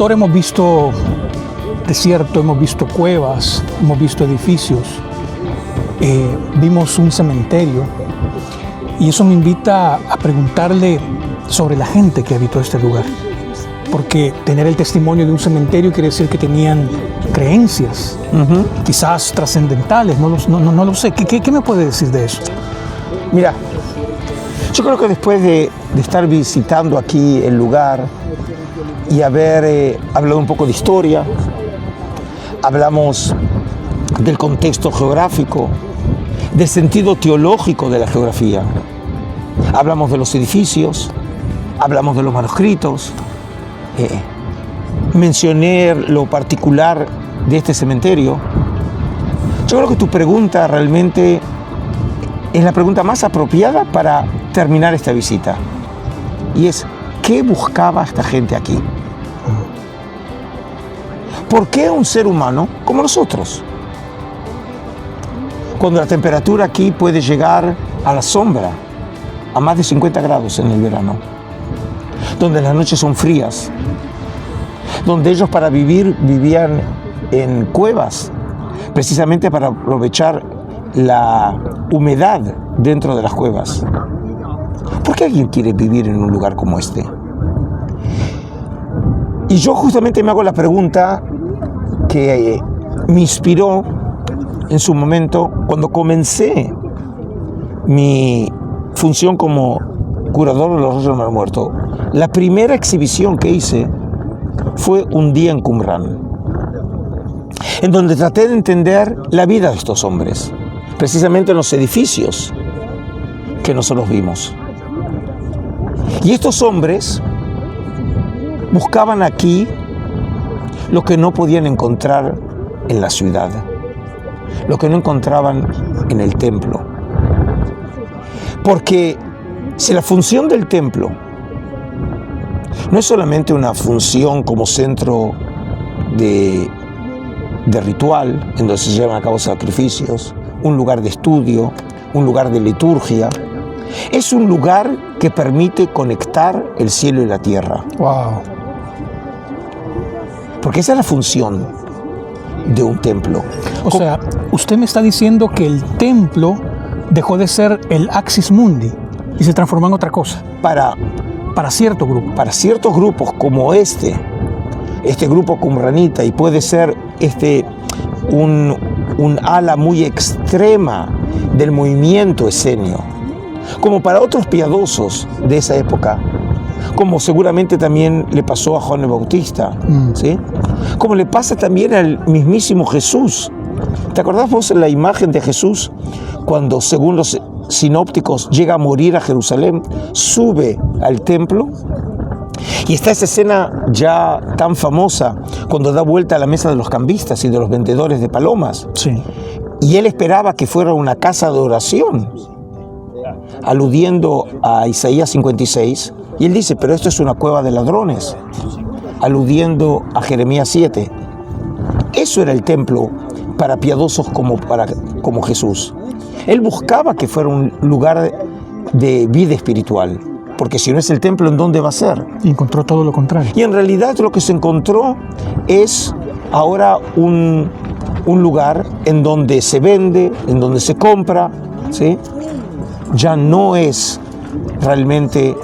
doctor, hemos visto desierto, hemos visto cuevas, hemos visto edificios, vimos un cementerio, y eso me invita a preguntarle sobre la gente que habitó este lugar. Porque tener el testimonio de un cementerio quiere decir que tenían creencias, quizás trascendentales, no lo sé. ¿Qué me puede decir de eso? Mira, yo creo que después de estar visitando aquí el lugar y haber hablado un poco de historia, hablamos del contexto geográfico, del sentido teológico de la geografía, hablamos de los edificios, hablamos de los manuscritos, mencioné lo particular de este cementerio. Yo creo que tu pregunta realmente es la pregunta más apropiada para terminar esta visita. Y es, ¿qué buscaba esta gente aquí? ¿Por qué un ser humano como nosotros? Cuando la temperatura aquí puede llegar a la sombra, a más de 50 grados en el verano, donde las noches son frías, donde ellos para vivir vivían en cuevas, precisamente para aprovechar la humedad dentro de las cuevas. ¿Por qué alguien quiere vivir en un lugar como este? Y yo justamente me hago la pregunta que me inspiró en su momento cuando comencé mi función como curador de los Rollos del Mar Muerto. La primera exhibición que hice fue un día en Qumrán, en donde traté de entender la vida de estos hombres, precisamente en los edificios que nosotros vimos. Y estos hombres buscaban aquí lo que no podían encontrar en la ciudad, lo que no encontraban en el templo. Porque si la función del templo no es solamente una función como centro de ritual, en donde se llevan a cabo sacrificios, un lugar de estudio, un lugar de liturgia, es un lugar que permite conectar el cielo y la tierra. Wow. Porque esa es la función de un templo. O sea, usted me está diciendo que el templo dejó de ser el axis mundi y se transformó en otra cosa. Para cierto grupo. Para ciertos grupos como este grupo qumranita, y puede ser un ala muy extrema del movimiento esenio, como para otros piadosos de esa época, como seguramente también le pasó a Juan el Bautista, ¿sí? Como le pasa también al mismísimo Jesús. ¿Te acordás vos la imagen de Jesús cuando, según los sinópticos, llega a morir a Jerusalén, sube al templo? Y está esa escena ya tan famosa cuando da vuelta a la mesa de los cambistas y de los vendedores de palomas. Sí. Y él esperaba que fuera una casa de oración, aludiendo a Isaías 56, y él dice, pero esto es una cueva de ladrones, aludiendo a Jeremías 7. Eso era el templo para piadosos como Jesús. Él buscaba que fuera un lugar de vida espiritual, porque si no es el templo, ¿en dónde va a ser? Y encontró todo lo contrario. Y en realidad lo que se encontró es ahora un lugar en donde se vende, en donde se compra, ¿sí? Ya no es realmente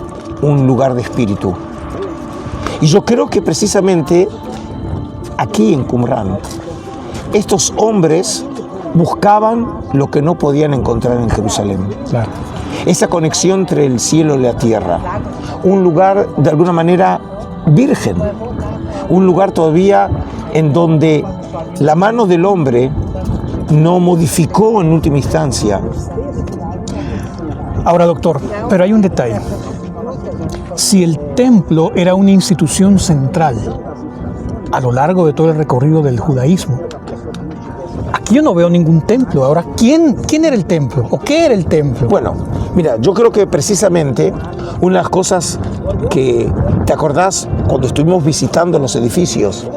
un lugar de espíritu. Y yo creo que precisamente aquí en Qumrán, estos hombres buscaban lo que no podían encontrar en Jerusalén. Claro. Esa conexión entre el cielo y la tierra. Un lugar de alguna manera virgen. Un lugar todavía en donde la mano del hombre no modificó en última instancia. Ahora, doctor, pero hay un detalle. Si el templo era una institución central a lo largo de todo el recorrido del judaísmo, aquí yo no veo ningún templo. Ahora, ¿quién era el templo? ¿O qué era el templo? Bueno, mira, yo creo que precisamente una de las cosas que, ¿te acordás cuando estuvimos visitando los edificios?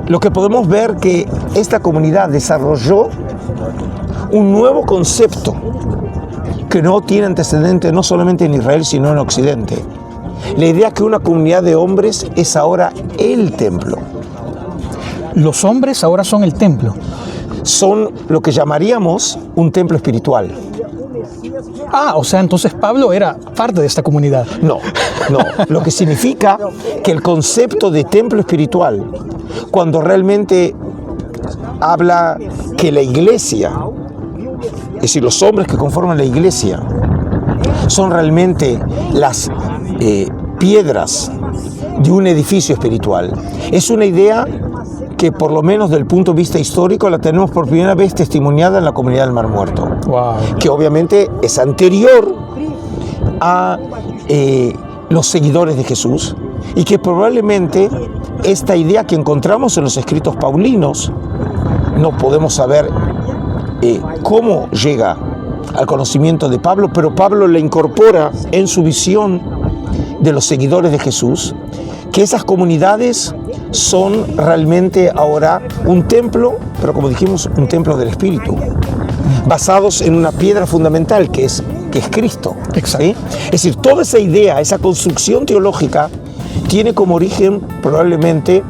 Lo que podemos ver que esta comunidad desarrolló un nuevo concepto que no tiene antecedente no solamente en Israel, sino en Occidente. La idea que una comunidad de hombres es ahora el templo. Los hombres ahora son el templo. Son lo que llamaríamos un templo espiritual. Ah, o sea, entonces Pablo era parte de esta comunidad. No. Lo que significa que el concepto de templo espiritual, cuando realmente habla que la iglesia, es decir, los hombres que conforman la iglesia, son realmente las piedras de un edificio espiritual. Es una idea que, por lo menos desde el punto de vista histórico, la tenemos por primera vez testimoniada en la comunidad del Mar Muerto. Wow. Que obviamente es anterior a los seguidores de Jesús, y que probablemente esta idea que encontramos en los escritos paulinos, no podemos saber cómo llega al conocimiento de Pablo, pero Pablo le incorpora en su visión de los seguidores de Jesús, que esas comunidades son realmente ahora un templo, pero como dijimos, un templo del Espíritu, basados en una piedra fundamental que es Cristo. Exacto. ¿Sí? Es decir, toda esa idea, esa construcción teológica tiene como origen probablemente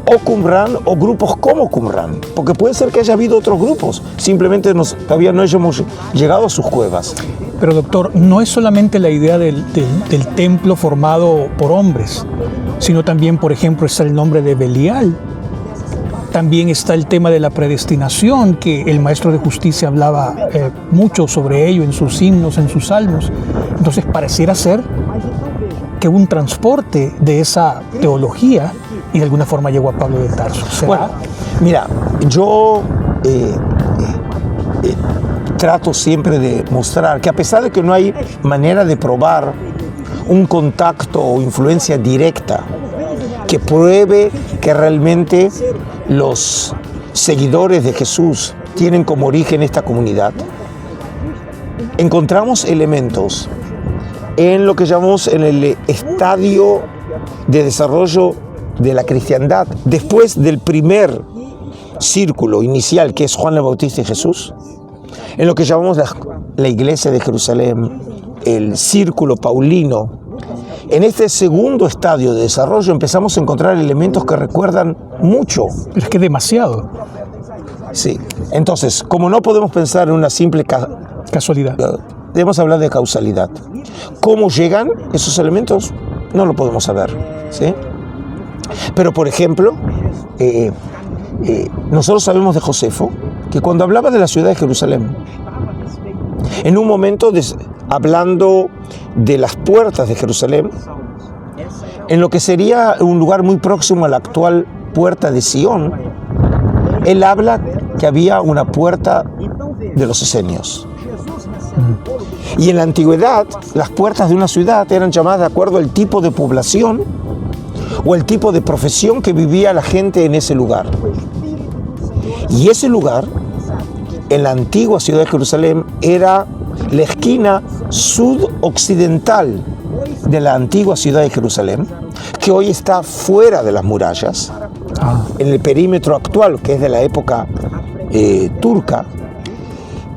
o Qumran o grupos como Qumran, porque puede ser que haya habido otros grupos, simplemente todavía no hemos llegado a sus cuevas. Pero doctor, no es solamente la idea del templo formado por hombres, sino también, por ejemplo, está el nombre de Belial. También está el tema de la predestinación, que el maestro de justicia hablaba mucho sobre ello en sus himnos, en sus salmos. Entonces pareciera ser que hubo un transporte de esa teología y de alguna forma llegó a Pablo de Tarso. ¿Será? Bueno, mira, yo trato siempre de mostrar que a pesar de que no hay manera de probar un contacto o influencia directa que pruebe que realmente los seguidores de Jesús tienen como origen esta comunidad, encontramos elementos en lo que llamamos en el estadio de desarrollo de la cristiandad, después del primer círculo inicial, que es Juan el Bautista y Jesús, en lo que llamamos la iglesia de Jerusalén, el círculo paulino. En este segundo estadio de desarrollo empezamos a encontrar elementos que recuerdan mucho. Es que demasiado. Sí. Entonces, como no podemos pensar en una simple casualidad, debemos hablar de causalidad. ¿Cómo llegan esos elementos? No lo podemos saber, ¿sí? Pero, por ejemplo, nosotros sabemos de Josefo que cuando hablaba de la ciudad de Jerusalén, en un momento hablando de las puertas de Jerusalén, en lo que sería un lugar muy próximo a la actual puerta de Sion, él habla que había una puerta de los esenios. Y en la antigüedad, las puertas de una ciudad eran llamadas de acuerdo al tipo de población o el tipo de profesión que vivía la gente en ese lugar. Y ese lugar, en la antigua ciudad de Jerusalén, era la esquina sudoccidental de la antigua ciudad de Jerusalén, que hoy está fuera de las murallas, en el perímetro actual, que es de la época turca,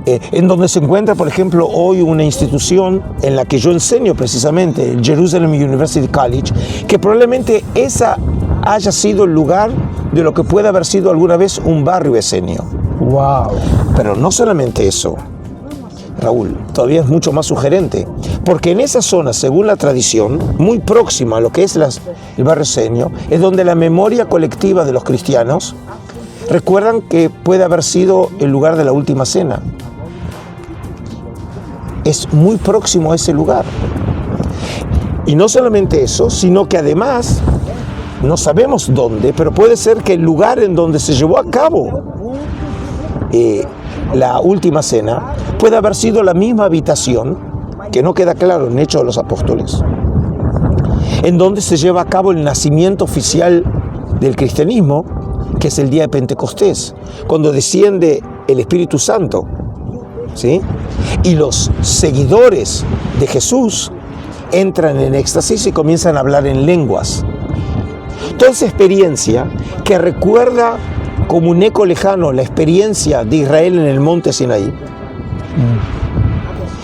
en donde se encuentra, por ejemplo, hoy una institución en la que yo enseño precisamente, el Jerusalem University College, que probablemente esa haya sido el lugar de lo que puede haber sido alguna vez un barrio esenio. Wow. Pero no solamente eso, Raúl, todavía es mucho más sugerente, porque en esa zona, según la tradición, muy próxima a lo que es el barrio esenio, es donde la memoria colectiva de los cristianos recuerdan que puede haber sido el lugar de la última cena. Es muy próximo a ese lugar. Y no solamente eso, sino que además, no sabemos dónde, pero puede ser que el lugar en donde se llevó a cabo la última cena puede haber sido la misma habitación, que no queda claro en Hechos de los Apóstoles, en donde se lleva a cabo el nacimiento oficial del cristianismo, que es el día de Pentecostés, cuando desciende el Espíritu Santo, ¿sí? Y los seguidores de Jesús entran en éxtasis y comienzan a hablar en lenguas. Toda esa experiencia que recuerda como un eco lejano la experiencia de Israel en el monte Sinaí.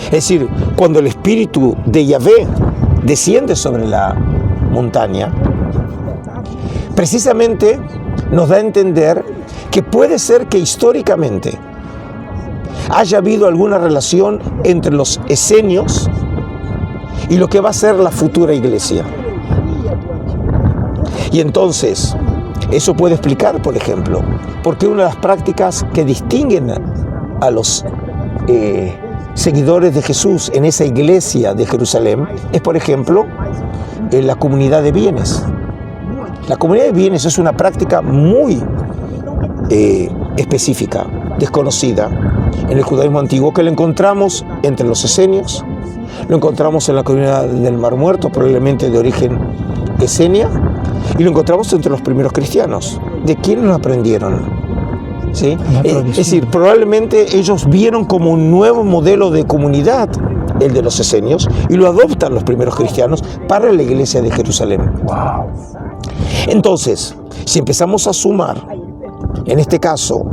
Es decir, cuando el Espíritu de Yahvé desciende sobre la montaña, precisamente nos da a entender que puede ser que históricamente haya habido alguna relación entre los esenios y lo que va a ser la futura iglesia. Y entonces, eso puede explicar, por ejemplo, por qué una de las prácticas que distinguen a los seguidores de Jesús en esa iglesia de Jerusalén es, por ejemplo, la comunidad de bienes. La comunidad de bienes es una práctica muy específica, desconocida en el judaísmo antiguo, que la encontramos entre los esenios, lo encontramos en la comunidad del Mar Muerto, probablemente de origen esenia, y lo encontramos entre los primeros cristianos. ¿De quiénes lo aprendieron? ¿Sí? Es decir, probablemente ellos vieron como un nuevo modelo de comunidad el de los esenios y lo adoptan los primeros cristianos para la iglesia de Jerusalén. Wow. Entonces, si empezamos a sumar, en este caso,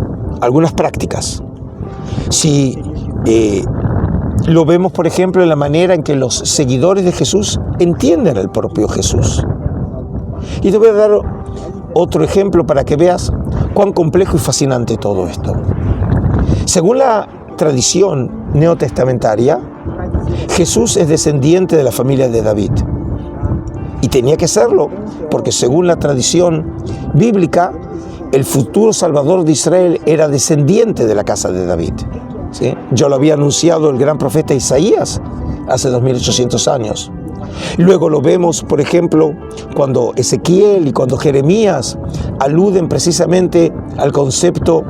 algunas prácticas, si lo vemos, por ejemplo, en la manera en que los seguidores de Jesús entienden al propio Jesús. Y te voy a dar otro ejemplo para que veas cuán complejo y fascinante todo esto. Según la tradición neotestamentaria, Jesús es descendiente de la familia de David. Y tenía que serlo, porque según la tradición bíblica, el futuro Salvador de Israel era descendiente de la casa de David. ¿Sí? Ya lo había anunciado el gran profeta Isaías hace 2800 años. Luego lo vemos, por ejemplo, cuando Ezequiel y cuando Jeremías aluden precisamente al concepto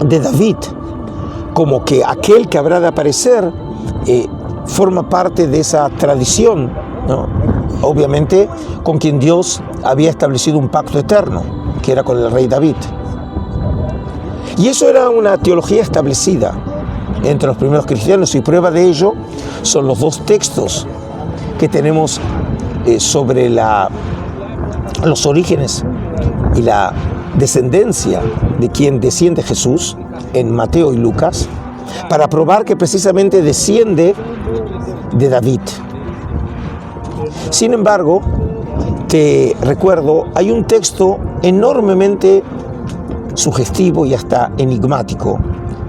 de David, como que aquel que habrá de aparecer forma parte de esa tradición, ¿no? Obviamente con quien Dios había establecido un pacto eterno, que era con el rey David. Y eso era una teología establecida entre los primeros cristianos, y prueba de ello son los dos textos que tenemos sobre los orígenes y la descendencia de quien desciende Jesús en Mateo y Lucas, para probar que precisamente desciende de David. Sin embargo, te recuerdo, hay un texto enormemente sugestivo y hasta enigmático,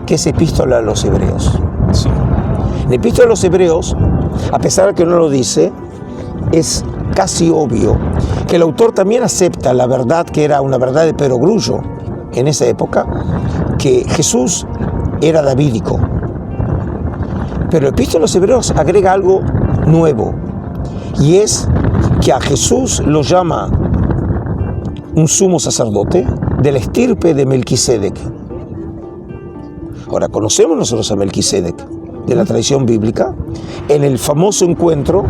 que es Epístola a los Hebreos. Sí. En Epístola a los Hebreos, a pesar de que no lo dice, es casi obvio que el autor también acepta la verdad, que era una verdad de perogrullo en esa época, que Jesús era davídico. Pero el Epístola a los Hebreos agrega algo nuevo, y es que a Jesús lo llama un sumo sacerdote de la estirpe de Melquisedec. Ahora, conocemos nosotros a Melquisedec de la tradición bíblica en el famoso encuentro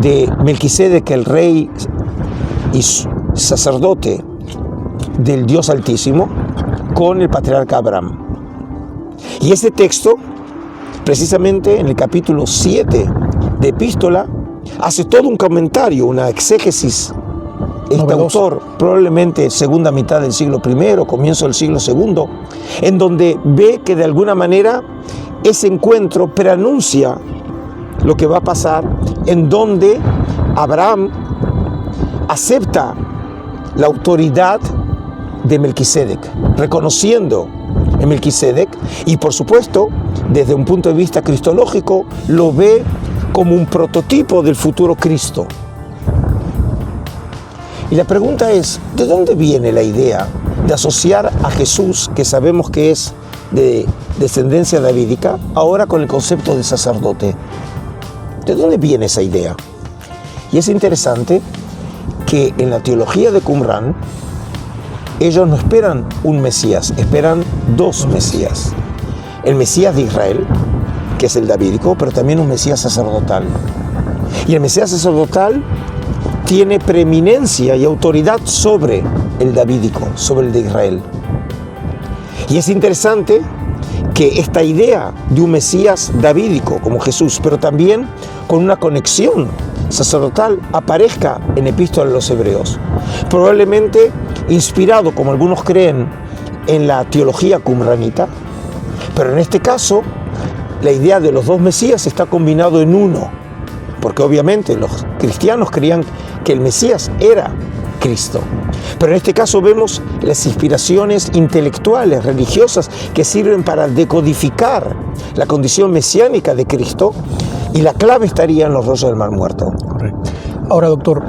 de Melquisedec, el rey y sacerdote del Dios Altísimo, con el patriarca Abraham. Y ese texto, precisamente en el capítulo 7 de Epístola, hace todo un comentario, una exégesis. Este autor, probablemente segunda mitad del siglo I, comienzo del siglo II, en donde ve que de alguna manera ese encuentro preanuncia lo que va a pasar, en donde Abraham acepta la autoridad de Melquisedec, reconociendo en Melquisedec, y por supuesto, desde un punto de vista cristológico, lo ve como un prototipo del futuro Cristo. Y la pregunta es, ¿de dónde viene la idea de asociar a Jesús, que sabemos que es de descendencia davídica, ahora con el concepto de sacerdote? ¿De dónde viene esa idea? Y es interesante que en la teología de Qumran, ellos no esperan un Mesías, esperan dos Mesías. El Mesías de Israel, que es el davídico, pero también un Mesías sacerdotal. Y el Mesías sacerdotal tiene preeminencia y autoridad sobre el davídico, sobre el de Israel. Y es interesante que esta idea de un Mesías davídico como Jesús, pero también con una conexión sacerdotal, aparezca en Epístola a los Hebreos. Probablemente inspirado, como algunos creen, en la teología qumranita, pero en este caso la idea de los dos Mesías está combinado en uno, porque obviamente los cristianos creían que el Mesías era Cristo. Pero en este caso vemos las inspiraciones intelectuales, religiosas, que sirven para decodificar la condición mesiánica de Cristo, y la clave estaría en los rollos del Mar Muerto. Correcto. Ahora, doctor,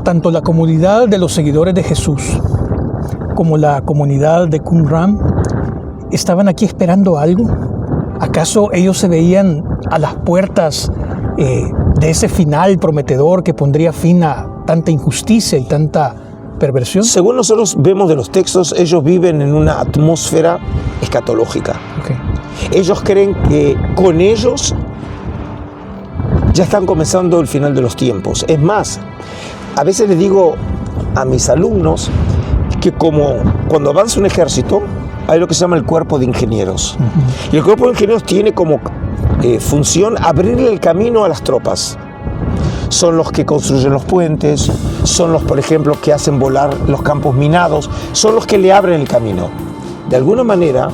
tanto la comunidad de los seguidores de Jesús como la comunidad de Qumran estaban aquí esperando algo. ¿Acaso ellos se veían a las puertas de ese final prometedor que pondría fin a tanta injusticia y tanta perversión? Según nosotros vemos de los textos, ellos viven en una atmósfera escatológica. Okay. Ellos creen que con ellos ya están comenzando el final de los tiempos. Es más, a veces les digo a mis alumnos que como cuando avanza un ejército, hay lo que se llama el cuerpo de ingenieros. Uh-huh. Y el cuerpo de ingenieros tiene como función abrirle el camino a las tropas. Son los que construyen los puentes, son los, por ejemplo, que hacen volar los campos minados, son los que le abren el camino. De alguna manera,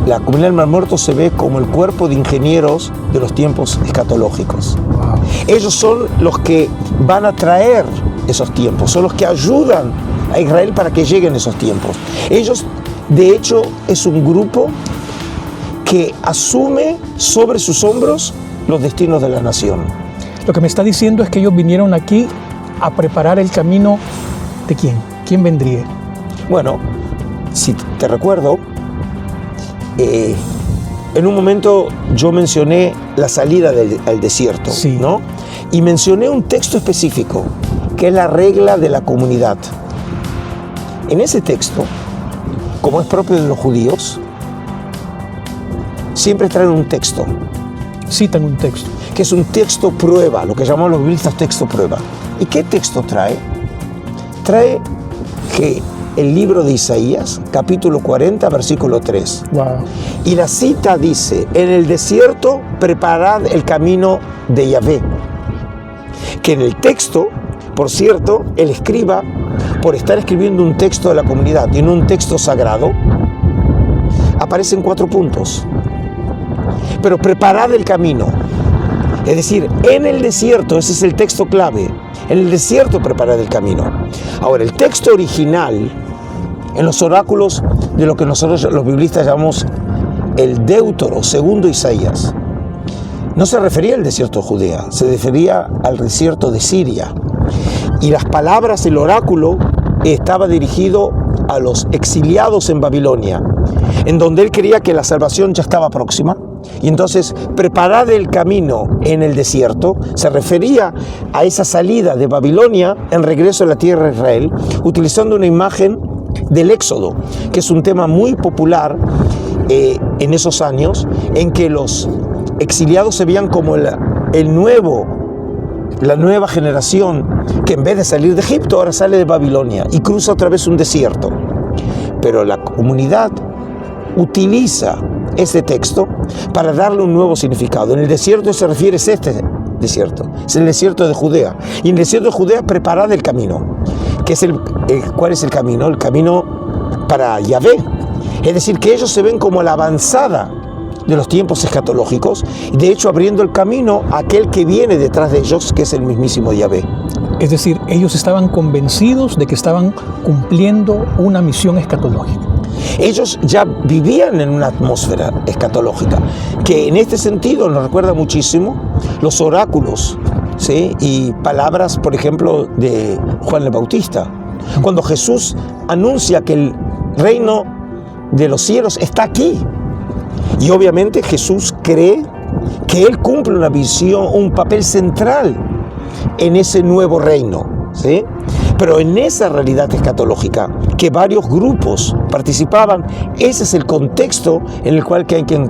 la comunidad del Mar Muerto se ve como el cuerpo de ingenieros de los tiempos escatológicos. Wow. Ellos son los que van a traer esos tiempos, son los que ayudan a Israel para que lleguen esos tiempos. Ellos, de hecho, es un grupo que asume sobre sus hombros los destinos de la nación. Lo que me está diciendo es que ellos vinieron aquí a preparar el camino de ¿quién? ¿Quién vendría? Bueno, si te recuerdo, en un momento yo mencioné la salida al desierto, sí, ¿no? Y mencioné un texto específico, que es la regla de la comunidad. En ese texto, como es propio de los judíos, siempre traen un texto. Citan un texto. Que es un texto prueba, lo que llamamos los biblistas texto prueba. ¿Y qué texto trae? Trae que el libro de Isaías, capítulo 40, versículo 3. Wow. Y la cita dice, en el desierto preparad el camino de Yahvé. Que en el texto, por cierto, el escriba, por estar escribiendo un texto de la comunidad y no un texto sagrado, aparecen 4 puntos. Pero preparad el camino. Es decir, en el desierto, ese es el texto clave, en el desierto preparad el camino. Ahora, el texto original, en los oráculos de lo que nosotros los biblistas llamamos el Deutero, segundo Isaías, no se refería al desierto de Judea, se refería al desierto de Siria. Y las palabras, el oráculo, estaba dirigido a los exiliados en Babilonia, en donde él creía que la salvación ya estaba próxima. Y entonces, preparad el camino en el desierto, se refería a esa salida de Babilonia en regreso a la tierra de Israel, utilizando una imagen del Éxodo, que es un tema muy popular en esos años, en que los exiliados se veían como la nueva generación, que en vez de salir de Egipto, ahora sale de Babilonia y cruza otra vez un desierto. Pero la comunidad utiliza este texto para darle un nuevo significado. En el desierto se refiere a este desierto, es el desierto de Judea. Y en el desierto de Judea preparad el camino. ¿Cuál es el camino? El camino para Yahvé. Es decir, que ellos se ven como la avanzada de los tiempos escatológicos, de hecho abriendo el camino a aquel que viene detrás de ellos, que es el mismísimo Yahvé. Es decir, ellos estaban convencidos de que estaban cumpliendo una misión escatológica. Ellos ya vivían en una atmósfera escatológica, que en este sentido nos recuerda muchísimo los oráculos, ¿sí? Y palabras, por ejemplo, de Juan el Bautista. Cuando Jesús anuncia que el reino de los cielos está aquí. Y obviamente Jesús cree que Él cumple una visión, un papel central en ese nuevo reino, ¿sí? Pero en esa realidad escatológica, que varios grupos participaban, ese es el contexto en el cual hay que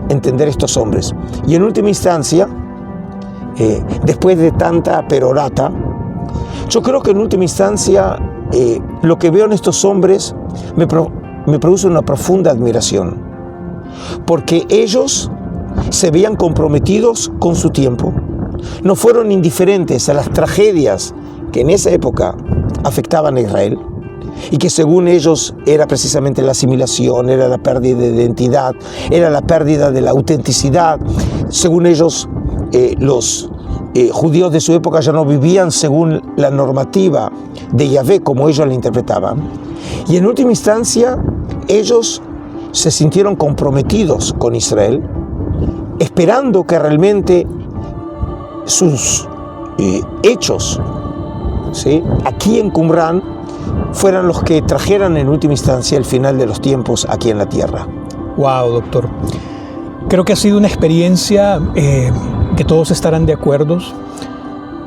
entender estos hombres. Y en última instancia, después de tanta perorata, yo creo que en última instancia lo que veo en estos hombres me produce una profunda admiración, porque ellos se veían comprometidos con su tiempo, no fueron indiferentes a las tragedias que en esa época afectaban a Israel y que según ellos era precisamente la asimilación, era la pérdida de identidad, era la pérdida de la autenticidad. Según ellos los judíos de su época ya no vivían según la normativa de Yahvé como ellos la interpretaban. Y en última instancia, ellos se sintieron comprometidos con Israel, esperando que realmente sus hechos, ¿sí?, aquí en Qumran fueran los que trajeran en última instancia el final de los tiempos aquí en la tierra. Wow, doctor. Creo que ha sido una experiencia que todos estarán de acuerdo.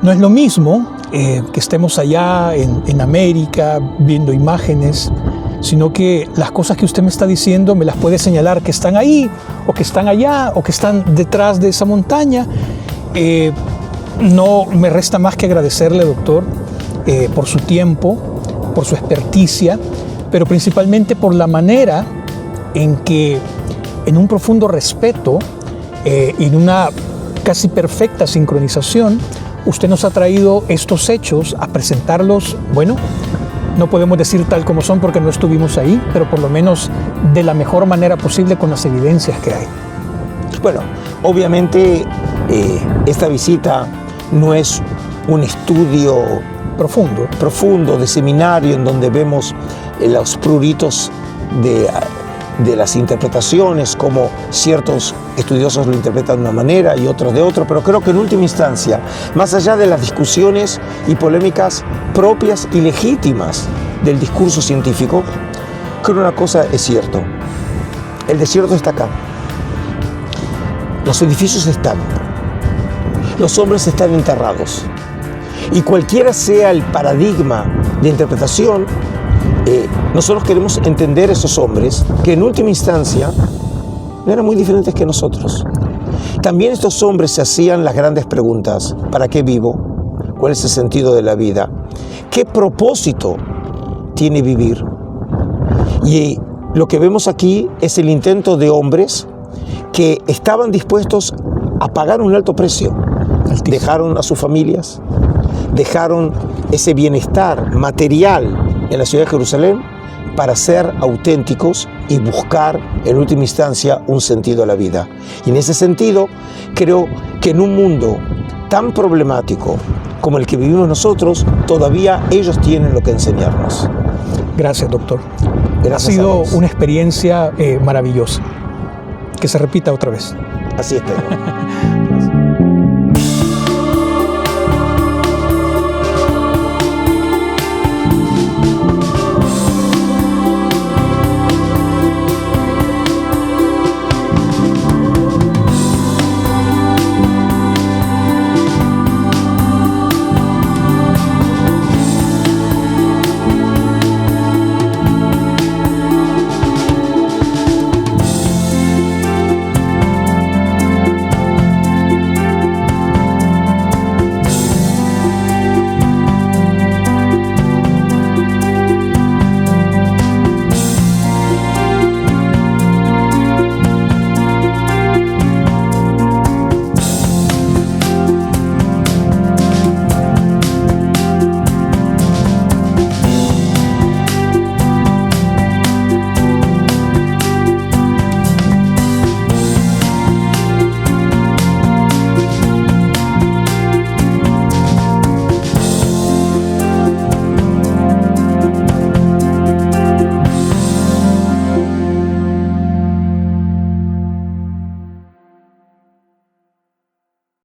No es lo mismo que estemos allá en América viendo imágenes, sino que las cosas que usted me está diciendo me las puede señalar que están ahí, o que están allá, o que están detrás de esa montaña. No me resta más que agradecerle, doctor, por su tiempo, por su experticia, pero principalmente por la manera en que, en un profundo respeto y en una casi perfecta sincronización, usted nos ha traído estos hechos a presentarlos, bueno, no podemos decir tal como son porque no estuvimos ahí, pero por lo menos de la mejor manera posible con las evidencias que hay. Bueno, obviamente esta visita no es un estudio profundo de seminario en donde vemos los pruritos de las interpretaciones, como ciertos estudiosos lo interpretan de una manera y otros de otra, pero creo que en última instancia, más allá de las discusiones y polémicas propias y legítimas del discurso científico, creo que una cosa es cierto: el desierto está acá, los edificios están, los hombres están enterrados, y cualquiera sea el paradigma de interpretación, nosotros queremos entender a esos hombres que en última instancia no eran muy diferentes que nosotros. También estos hombres se hacían las grandes preguntas: ¿para qué vivo? ¿Cuál es el sentido de la vida? ¿Qué propósito tiene vivir? Y lo que vemos aquí es el intento de hombres que estaban dispuestos a pagar un alto precio. Dejaron a sus familias, dejaron ese bienestar material en la ciudad de Jerusalén para ser auténticos y buscar en última instancia un sentido a la vida. Y en ese sentido creo que en un mundo tan problemático como el que vivimos nosotros, todavía ellos tienen lo que enseñarnos. Gracias, doctor. Gracias. Ha sido una experiencia maravillosa. Que se repita otra vez. Así es, Pedro.